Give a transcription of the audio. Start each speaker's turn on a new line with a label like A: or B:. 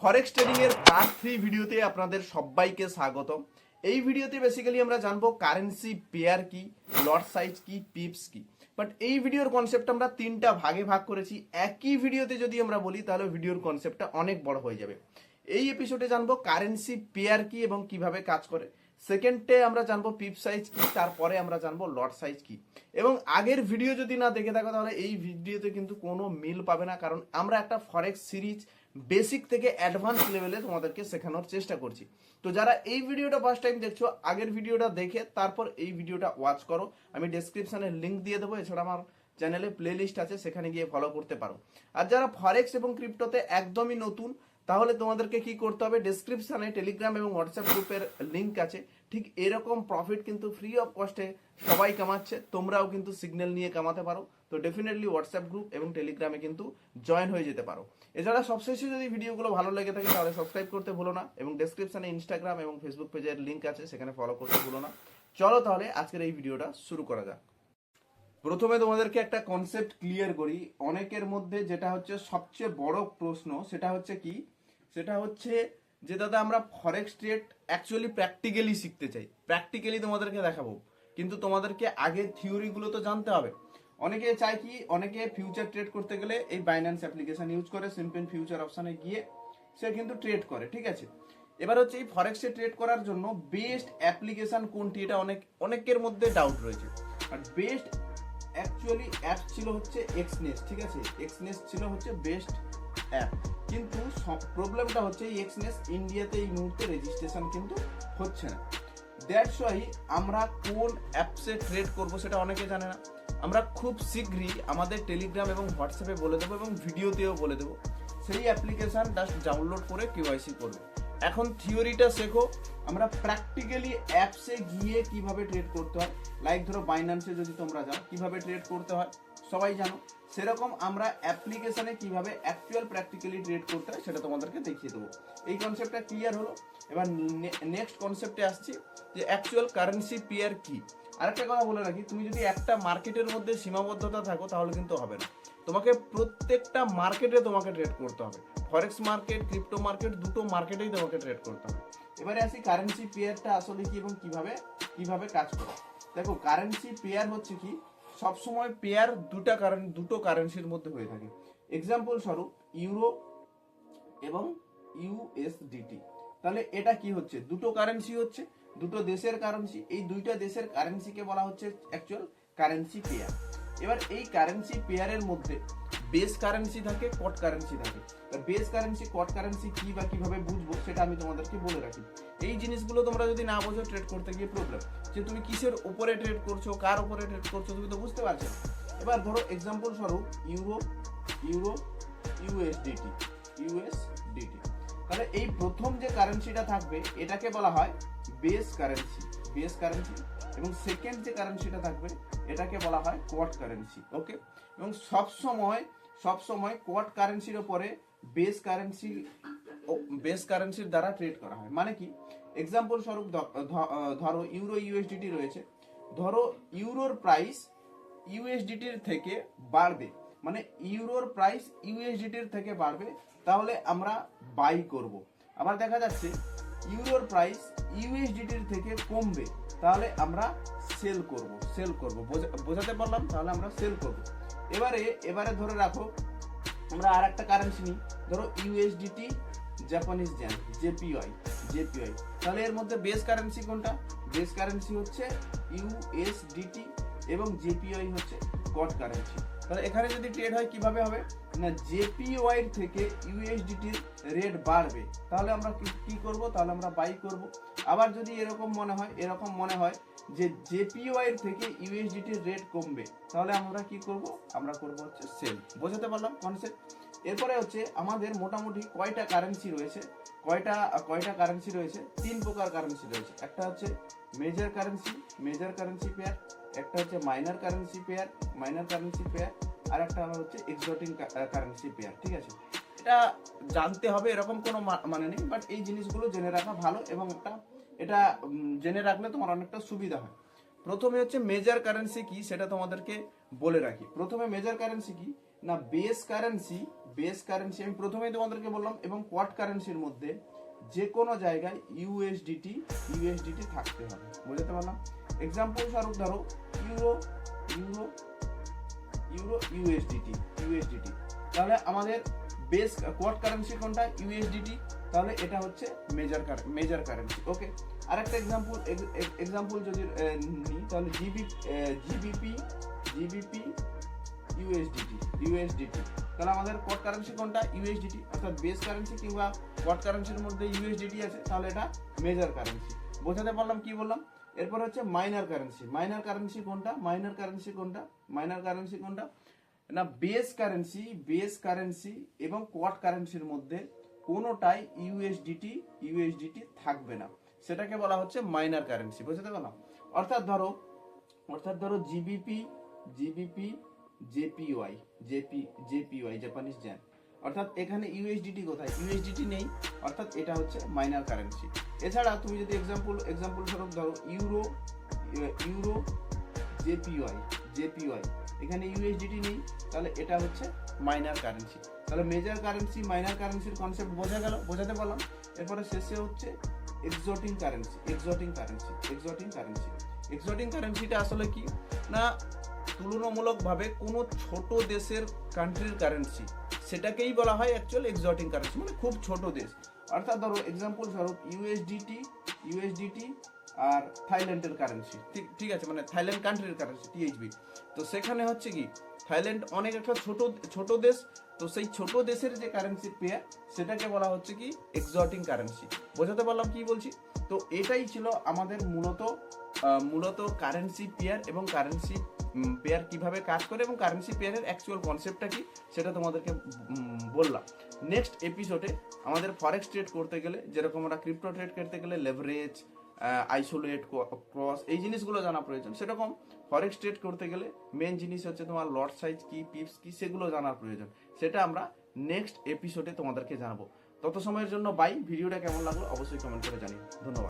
A: Forex trading এর part 3 ভিডিওতে আপনাদের সবাইকে স্বাগতম। এই ভিডিওতে বেসিক্যালি আমরা জানবো কারেন্সি পেয়ার কি, লট সাইজ কি, পিপস কি। বাট এই ভিডিওর কনসেপ্ট আমরা তিনটা ভাগে ভাগ করেছি। একই ভিডিওতে যদি আমরা বলি তাহলে ভিডিওর কনসেপ্টটা অনেক বড় হয়ে যাবে। এই এপিসোডে জানবো কারেন্সি পেয়ার কি এবং কিভাবে কাজ করে। সেকেন্ডে আমরা জানবো পিপ সাইজ কি, তারপরে আমরা জানবো লট সাইজ কি। এবং আগের ভিডিও যদি না দেখে থাকো তাহলে এই ভিডিওতে কিন্তু কোনো মিল পাবে না, কারণ আমরা একটা ফরেক্স সিরিজ বেসিক থেকে অ্যাডভান্স লেভেলে তোমাদেরকে শেখানোর চেষ্টা করছি। তো যারা এই ভিডিওটা ফার্স্ট টাইম দেখছো, আগের ভিডিওটা দেখে তারপর এই ভিডিওটা ওয়াচ করো। আমি ডেসক্রিপশনে লিঙ্ক দিয়ে দেবো, এছাড়া আমার চ্যানেলে প্লে লিস্ট আছে, সেখানে গিয়ে ফলো করতে পারো। আর যারা ফরেক্স এবং ক্রিপ্টোতে একদমই নতুন, তাহলে তোমাদেরকে কি করতে হবে, ডেসক্রিপশনে টেলিগ্রাম এবং হোয়াটসঅ্যাপ গ্রুপের লিঙ্ক আছে। ঠিক এরকম প্রফিট কিন্তু ফ্রি অফ কস্টে সবাই কামাচ্ছে, তোমরাও কিন্তু সিগন্যাল নিয়ে কামাতে পারো। তো ডেফিনেটলি হোয়াটসঅ্যাপ গ্রুপ এবং টেলিগ্রামে কিন্তু জয়েন হয়ে যেতে পারো। এছাড়া সবশেষে যদি ভিডিওগুলো ভালো লেগে থাকে তাহলে সাবস্ক্রাইব করতে ভুলো না, এবং ডেসক্রিপশনে ইনস্টাগ্রাম এবং ফেসবুক পেজের লিঙ্ক আছে, সেখানে ফলো করতে ভুলো না। চলো তাহলে আজকের এই ভিডিওটা শুরু করা যাক। প্রথমে তোমাদেরকে একটা কনসেপ্ট ক্লিয়ার করি। অনেকের মধ্যে যেটা হচ্ছে সবচেয়ে বড় প্রশ্ন, সেটা হচ্ছে কি, সেটা হচ্ছে যে দাদা আমরা ফরেক্স ট্রেড অ্যাকচুয়ালি প্র্যাকটিক্যালি শিখতে চাই, প্র্যাকটিক্যালি তোমাদেরকে দেখাবো, কিন্তু তোমাদেরকে আগে থিওরিগুলো তো জানতে হবে। অনেকে চায় কি, অনেকে ফিউচার ট্রেড করতে গেলে এই বাইন্যান্স অ্যাপ্লিকেশন ইউজ করে, সিম্পল ফিউচার অপশনে গিয়ে সে কিন্তু ট্রেড করে, ঠিক আছে। এবার হচ্ছে এই ফরেক্সে ট্রেড করার জন্য বেস্ট অ্যাপ্লিকেশন কোনটি, এটা অনেকের মধ্যে ডাউট রয়েছে। আর বেস্ট অ্যাকচুয়ালি অ্যাপ ছিল হচ্ছে এক্সনেস্ট, ঠিক আছে। এক্সনেস্ট ছিল হচ্ছে বেস্ট অ্যাপ, কিন্তু প্রবলেমটা হচ্ছে এই এক্সনেস্ট ইন্ডিয়াতে এই মুহূর্তে রেজিস্ট্রেশন কিন্তু হচ্ছে না। দ্যাটস ওয়াই আমরা কোন অ্যাপসে ট্রেড করব সেটা অনেকে জানে না। আমরা খুব শীঘ্রই আমাদের টেলিগ্রাম এবং হোয়াটসঅ্যাপে বলে দেবো এবং ভিডিওতেও বলে দেবো। সেই অ্যাপ্লিকেশন জাস্ট ডাউনলোড করে কেওয়াইসি করবে। এখন থিওরিটা শেখো, আমরা প্র্যাকটিক্যালি অ্যাপসে গিয়ে কিভাবে ট্রেড করতে হয়। লাইক ধরো বাইন্যান্সে যদি তোমরা যাও, কিভাবে ট্রেড করতে হয় সবাই জানো, সেরকম আমরা অ্যাপ্লিকেশনে কিভাবে অ্যাকচুয়াল প্র্যাকটিক্যালি ট্রেড করতে হয় সেটা তোমাদেরকে দেখিয়ে দেবো। এই কনসেপ্টটা ক্লিয়ার হলো। এবার নেক্সট কনসেপ্টে আসছি যে অ্যাকচুয়াল কারেন্সি পেয়ার কি। আরেকটা কথা বলে রাখি, তুমি যদি একটা মার্কেটের মধ্যে সীমাবদ্ধতা থাকো তাহলে কিন্তু হবে না। তোমাকে প্রত্যেকটা মার্কেটে তোমাকে ট্রেড করতে হবে। ফরেক্স মার্কেট, ক্রিপ্টো মার্কেট, দুটো মার্কেটেই তোমাকে ট্রেড করতে হবে। এবারে আসি কারেন্সি পেয়ারটা আসলে কি এবং কিভাবে কাজ করে। দেখো, কারেন্সি পেয়ার হচ্ছে কি, সবসময় পেয়ার দুটো কারেন্সির মধ্যে হয়ে থাকে। এক্সাম্পল স্বরূপ ইউরো এবং ইউএসডিটি। তাহলে এটা কি হচ্ছে, দুটো কারেন্সি হচ্ছে, দুটো দেশের কারেন্সি। এই দুইটা দেশের কারেন্সিকে বলা হচ্ছে অ্যাকচুয়াল কারেন্সি পেয়ার। এবার এই কারেন্সি পেয়ারের মধ্যে বেস কারেন্সি থাকে, কট কারেন্সি থাকে। বেস কারেন্সি, কট কারেন্সি কি বা কিভাবে বুঝবো সেটা আমি তোমাদেরকে বলে রাখি। এই জিনিসগুলো তোমরা যদি না বোঝো, ট্রেড করতে গিয়ে প্রবলেম, যে তুমি কিসের উপরে ট্রেড করছো, কার উপরে ট্রেড করছো, তুমি তো বুঝতে পারছো না। এবার ধরো এক্সাম্পল স্বরূপ ইউরো ইউএসডিটি। তাহলে এই প্রথম যে কারেন্সিটা থাকবে এটাকে বলা হয় বেস কারেন্সি, এবং সেকেন্ড যে কারেন্সিটা থাকবে এটাকে বলা হয় কোয়াট কারেন্সি। ওকে, এবং সবসময় কোয়াট কারেন্সির উপরে বেস কারেন্সির দ্বারা ট্রেড করা হয়। মানে কি, এক্সাম্পল স্বরূপ ধরো ইউরো ইউএসডিটি রয়েছে, ধরো ইউরোর প্রাইস ইউএসডিটির থেকে বাড়বে, মানে ইউরোর প্রাইস ইউএসডিটির থেকে বাড়বে, তাহলে আমরা বাই করব। আবার দেখা যাচ্ছে ইউরোর প্রাইস ইউএসডিটির থেকে কমবে, তাহলে আমরা সেল করব। বোঝাতে পারলাম? তাহলে আমরা সেল করব। এবারে ধরে রাখো, আমরা আর একটা কারেন্সি নিই, ধরো ইউএসডিটি জাপানিজ জেন, জেপিওয়াই। তাহলে এর মধ্যে বেস কারেন্সি কোনটা? বেস কারেন্সি হচ্ছে ইউএসডিটি এবং জেপিওয়াই হচ্ছে কট কারেন্সি। তাহলে এখানে যদি ট্রেড হয় কিভাবে হবে না, জেপিওয়াই এর থেকে ইউএসডিটির রেট বাড়বে, তাহলে আমরা কি করব, তাহলে আমরা বাই করব। আবার যদি এরকম মনে হয় যে জেপিওয়াই এর থেকে ইউএসডিটির রেট কমবে, তাহলে আমরা কি করব, আমরা করব হচ্ছে সেল। বোঝাতে পারলাম কনসেপ্ট? এরপরে হচ্ছে আমাদের মোটামুটি কয়টা কারেন্সি রয়েছে, তিন প্রকার কারেন্সি রয়েছে। একটা হচ্ছে মেজর কারেন্সি পেয়ার, একটা হচ্ছে মাইনর কারেন্সি পেয়ার, আর একটা হচ্ছে এক্সোটিক কারেন্সি পেয়ার, ঠিক আছে। এটা জানতে হবে এরকম কোনো মানে নেই, বাট এই জিনিসগুলো জেনে রাখা ভালো, এবং এটা জেনে রাখলে তোমার অনেকটা সুবিধা হয়। প্রথমে হচ্ছে মেজর কারেন্সি কি সেটা তোমাদেরকে বলে রাখি। প্রথমে মেজর কারেন্সি কি না, বেস কারেন্সি বেস কারেন্সি আমি প্রথমেই তোমাদেরকে বললাম, এবং কোয়াড কারেন্সির মধ্যে যে কোনো জায়গায় ইউএসডিটি থাকতে হবে। বুঝতে পারলাম? এক্সাম্পল স্বরূপ ধরো ইউরো ইউরো ইউরো ইউএসডিটি, তাহলে আমাদের বেস কোয়াড কারেন্সি কোনটা? ইউএসডিটি, তাহলে এটা হচ্ছে মেজর কারেন্সি। ওকে, আরেকটা এক্সাম্পল যদি নিই, তাহলে জিবিপি ইউএসডিটি, তাহলে আমাদের কোয়াড কারেন্সি কোনটা? ইউএসডিটি, অর্থাৎ বেস কারেন্সি কিংবা কোয়াড কারেন্সির মধ্যে ইউএসডিটি আছে, তাহলে এটা মেজর কারেন্সি। বোঝাতে পারলাম? কি বললাম? এরপর হচ্ছে মাইনর কারেন্সি কোনটা? না, বেস কারেন্সি এবং কোয়াড কারেন্সির মধ্যে কোনোটাই ইউএসডিটি থাকবে না, সেটাকে বলা হচ্ছে মাইনর কারেন্সি। বুঝতে পারলাম? অর্থাৎ ধরো জিবিপি জেপিওয়াই জাপানিজ জেন, অর্থাৎ এখানে ইউএসডিটি কোথায়? ইউএসডিটি নেই, অর্থাৎ এটা হচ্ছে মাইনর কারেন্সি। এছাড়া তুমি যদি এক্সাম্পল স্বরূপ ধরো ইউরো জেপিওয়াই, এখানে ইউএসডিটি নেই, তাহলে এটা হচ্ছে মাইনর কারেন্সি। তাহলে মেজর কারেন্সি, মাইনর কারেন্সির কনসেপ্ট বোঝাতে পারলাম। এরপরে শেষে হচ্ছে এক্সোটিক কারেন্সিটা আসলে কি না, তুলনামূলকভাবে কোনো ছোট দেশের কান্ট্রির কারেন্সি, সেটাকেই বলা হয় অ্যাকচুয়াল এক্সোটিক কারেন্সি, মানে খুব ছোট দেশ। অর্থাৎ ধরো এক্সাম্পল স্বরূপ ইউএসডিটি আর থাইল্যান্ডের কারেন্সি, ঠিক আছে, মানে থাইল্যান্ড কান্ট্রির কারেন্সি টিএইচবি। তো সেখানে হচ্ছে কি, থাইল্যান্ড অনেক একটা ছোট দেশ, তো সেই ছোট দেশের যে কারেন্সি পেয়ার, সেটাকে বলা হচ্ছে কি এক্সোটিক কারেন্সি। বোঝাতে পারলাম কি বলছি? তো এটাই ছিল আমাদের মূলত কারেন্সি পেয়ার, এবং কারেন্সি পেয়ার কিভাবে কাজ করে, এবং কারেন্সি পেয়ারের অ্যাকচুয়াল কনসেপ্টটা কি, সেটা তোমাদেরকে বললাম। নেক্সট এপিসোডে আমাদের ফরেক্স ট্রেড করতে গেলে, যেরকম আমরা ক্রিপ্টো ট্রেড করতে গেলে লেভারেজ, আইসোলেট, ক্রস, এই জিনিসগুলো জানা প্রয়োজন, সেরকম ফরেক্স ট্রেড করতে গেলে মেন জিনিস হচ্ছে তোমার লট সাইজ কি, পিপস কি, সেগুলো জানার প্রয়োজন। সেটা আমরা নেক্সট এপিসোডে তোমাদেরকে জানাবো। তত সময়ের জন্য বাই। ভিডিওটা কেমন লাগলো অবশ্যই কমেন্ট করে জানিও। ধন্যবাদ।